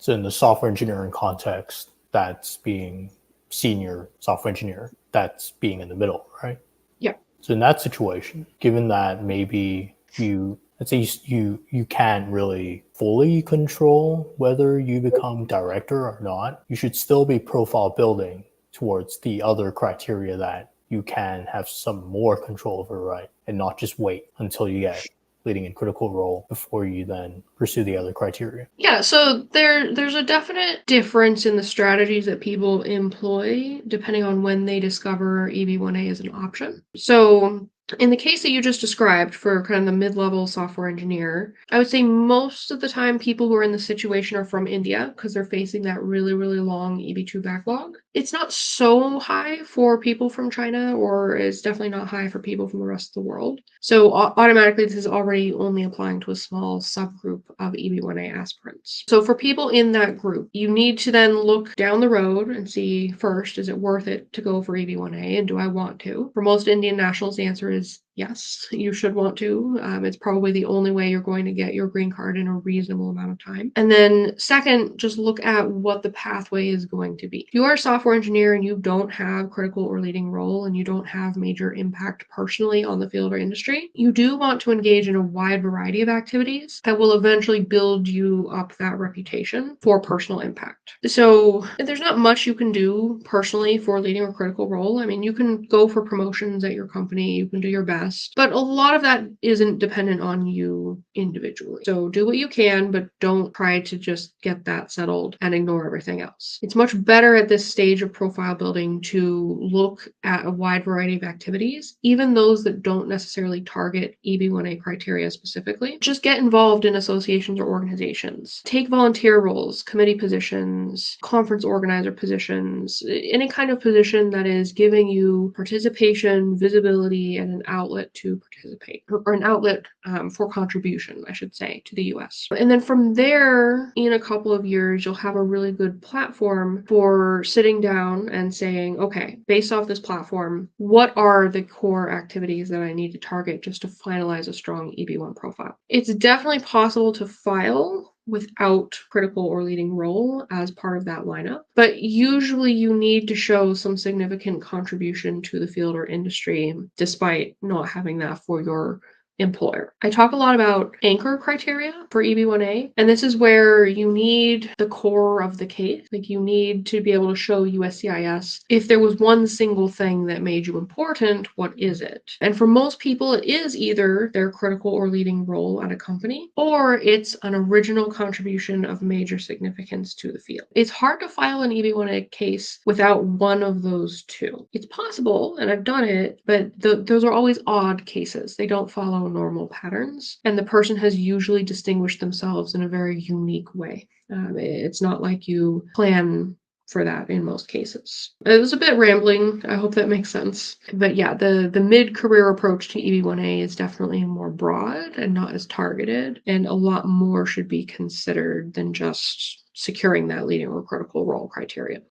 So in the software engineering context, that's being senior software engineer, that's being in the middle, right? Yeah. So in that situation, given that maybe let's say you can't really fully control whether you become director or not, you should still be profile building towards the other criteria that you can have some more control over, right? And not just wait until you get leading in critical role before you then pursue the other criteria. Yeah, so there's a definite difference in the strategies that people employ depending on when they discover EB-1A as an option. So in the case that you just described for kind of the mid-level software engineer, I would say most of the time people who are in this situation are from India because they're facing that really, really long EB2 backlog. It's not so high for people from China, or it's definitely not high for people from the rest of the world. So automatically, this is already only applying to a small subgroup of EB-1A aspirants. So for people in that group, you need to then look down the road and see first, is it worth it to go for EB-1A, and do I want to? For most Indian nationals, the answer is yes, you should want to. It's probably the only way you're going to get your green card in a reasonable amount of time. And then second, just look at what the pathway is going to be. If you are a software engineer and you don't have critical or leading role and you don't have major impact personally on the field or industry, you do want to engage in a wide variety of activities that will eventually build you up that reputation for personal impact. So there's not much you can do personally for leading a critical role. I mean, you can go for promotions at your company, you can do your best, but a lot of that isn't dependent on you individually. So do what you can, but don't try to just get that settled and ignore everything else. It's much better at this stage of profile building to look at a wide variety of activities, even those that don't necessarily target EB-1A criteria specifically. Just get involved in associations or organizations. Take volunteer roles, committee positions, conference organizer positions, any kind of position that is giving you participation, visibility, and an outlet to participate, or an outlet for contribution, I should say, to the US. And then from there, in a couple of years, you'll have a really good platform for sitting down and saying, okay, based off this platform, what are the core activities that I need to target just to finalize a strong EB1 profile? It's definitely possible to file without critical or leading role as part of that lineup. But usually you need to show some significant contribution to the field or industry despite not having that for your employer. I talk a lot about anchor criteria for EB-1A, and this is where you need the core of the case. Like you need to be able to show USCIS if there was one single thing that made you important, what is it? And for most people, it is either their critical or leading role at a company, or it's an original contribution of major significance to the field. It's hard to file an EB-1A case without one of those two. It's possible, and I've done it, but those are always odd cases. They don't follow normal patterns, and the person has usually distinguished themselves in a very unique way. It's not like you plan for that in most cases. It was a bit rambling. I hope that makes sense. But yeah, the mid-career approach to EB-1A is definitely more broad and not as targeted, and a lot more should be considered than just securing that leading or critical role criteria.